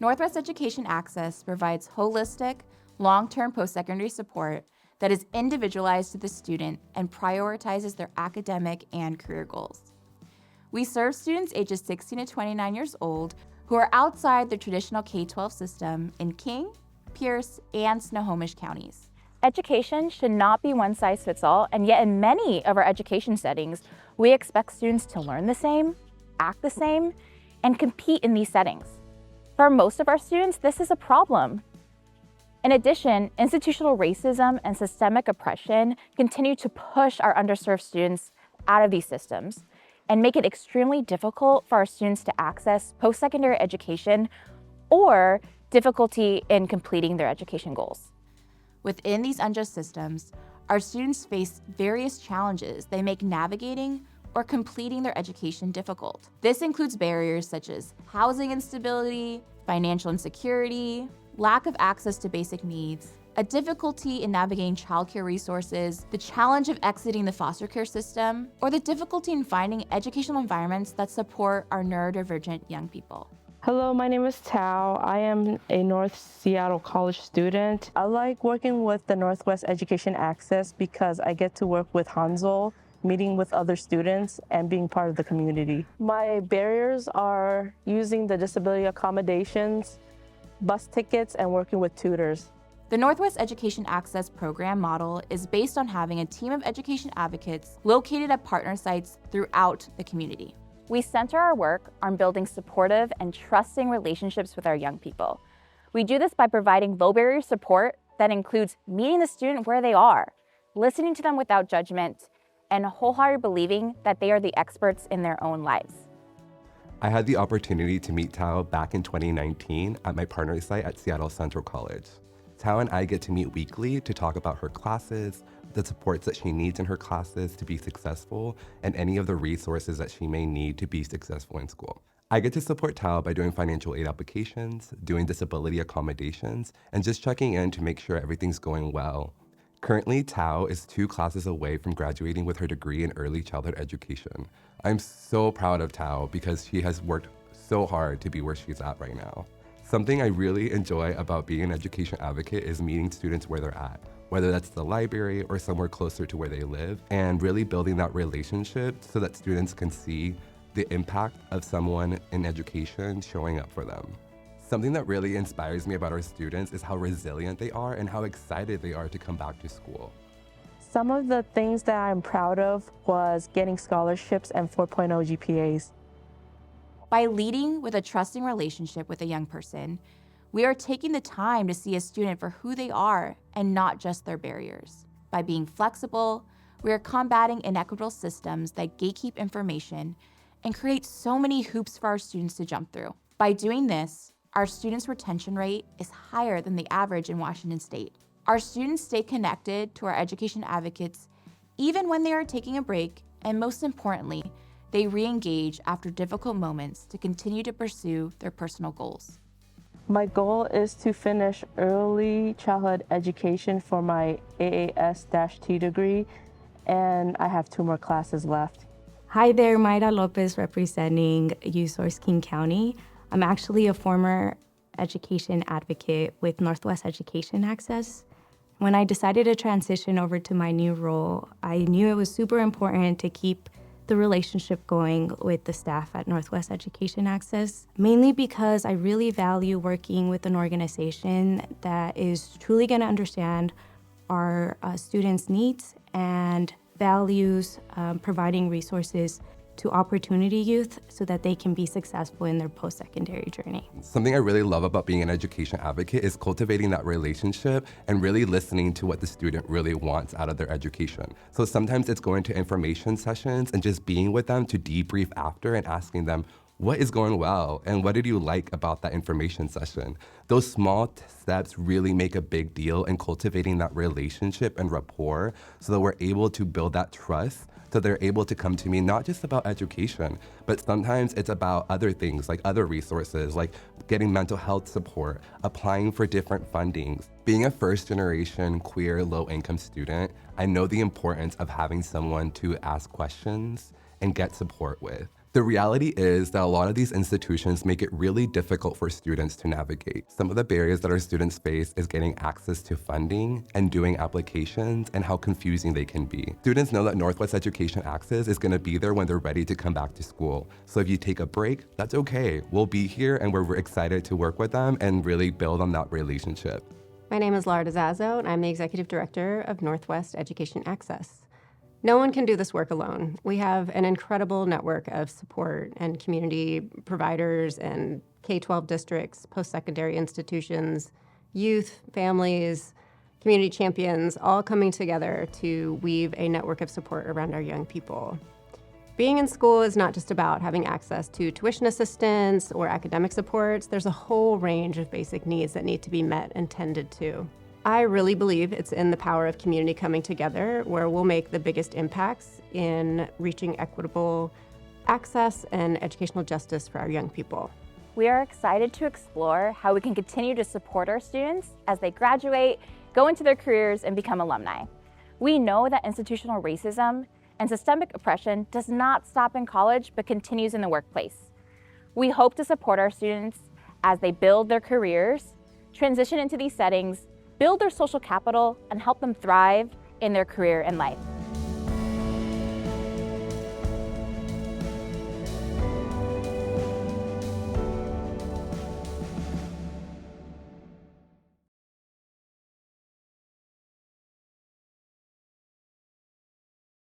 Northwest Education Access provides holistic, long-term post-secondary support that is individualized to the student and prioritizes their academic and career goals. We serve students ages 16 to 29 years old who are outside the traditional K-12 system in King, Pierce, and Snohomish counties. Education should not be one size fits all, and yet in many of our education settings, we expect students to learn the same, act the same, and compete in these settings. For most of our students, this is a problem. In addition, institutional racism and systemic oppression continue to push our underserved students out of these systems and make it extremely difficult for our students to access post-secondary education or difficulty in completing their education goals. Within these unjust systems, our students face various challenges that make navigating or completing their education difficult. This includes barriers such as housing instability, financial insecurity, lack of access to basic needs, a difficulty in navigating childcare resources, the challenge of exiting the foster care system, or the difficulty in finding educational environments that support our neurodivergent young people. Hello, my name is Tao. I am a North Seattle College student. I like working with the Northwest Education Access because I get to work with Hansel, meeting with other students, and being part of the community. My barriers are using the disability accommodations, bus tickets, and working with tutors. The Northwest Education Access program model is based on having a team of education advocates located at partner sites throughout the community. We center our work on building supportive and trusting relationships with our young people. We do this by providing low-barrier support that includes meeting the student where they are, listening to them without judgment, and wholeheartedly believing that they are the experts in their own lives. I had the opportunity to meet Tao back in 2019 at my partner site at Seattle Central College. Tao and I get to meet weekly to talk about her classes, the supports that she needs in her classes to be successful, and any of the resources that she may need to be successful in school. I get to support Tao by doing financial aid applications, doing disability accommodations, and just checking in to make sure everything's going well. Currently, Tao is 2 classes away from graduating with her degree in early childhood education. I'm so proud of Tao because she has worked so hard to be where she's at right now. Something I really enjoy about being an education advocate is meeting students where they're at, whether that's the library or somewhere closer to where they live, and really building that relationship so that students can see the impact of someone in education showing up for them. Something that really inspires me about our students is how resilient they are and how excited they are to come back to school. Some of the things that I'm proud of was getting scholarships and 4.0 GPAs. By leading with a trusting relationship with a young person, we are taking the time to see a student for who they are and not just their barriers. By being flexible, we are combating inequitable systems that gatekeep information and create so many hoops for our students to jump through. By doing this, our students' retention rate is higher than the average in Washington State. Our students stay connected to our education advocates even when they are taking a break, and most importantly, they re-engage after difficult moments to continue to pursue their personal goals. My goal is to finish early childhood education for my AAS-T degree, and I have 2 more classes left. Hi there, Mayra Lopez representing USource King County. I'm actually a former education advocate with Northwest Education Access. When I decided to transition over to my new role, I knew it was super important to keep the relationship going with the staff at Northwest Education Access, mainly because I really value working with an organization that is truly going to understand our students' needs and values providing resources to opportunity youth so that they can be successful in their post-secondary journey. Something I really love about being an education advocate is cultivating that relationship and really listening to what the student really wants out of their education. So sometimes it's going to information sessions and just being with them to debrief after and asking them, what is going well and what did you like about that information session? Those small steps really make a big deal in cultivating that relationship and rapport so that we're able to build that trust, so they're able to come to me not just about education, but sometimes it's about other things like other resources, like getting mental health support, applying for different fundings. Being a first-generation queer low-income student, I know the importance of having someone to ask questions and get support with. The reality is that a lot of these institutions make it really difficult for students to navigate. Some of the barriers that our students face is getting access to funding and doing applications and how confusing they can be. Students know that Northwest Education Access is going to be there when they're ready to come back to school. So if you take a break, that's okay. We'll be here and we're excited to work with them and really build on that relationship. My name is Laura DeZazzo, and I'm the Executive Director of Northwest Education Access. No one can do this work alone. We have an incredible network of support and community providers and K-12 districts, post-secondary institutions, youth, families, community champions, all coming together to weave a network of support around our young people. Being in school is not just about having access to tuition assistance or academic supports. There's a whole range of basic needs that need to be met and tended to. I really believe it's in the power of community coming together where we'll make the biggest impacts in reaching equitable access and educational justice for our young people. We are excited to explore how we can continue to support our students as they graduate, go into their careers, and become alumni. We know that institutional racism and systemic oppression does not stop in college but continues in the workplace. We hope to support our students as they build their careers, transition into these settings, build their social capital, and help them thrive in their career and life.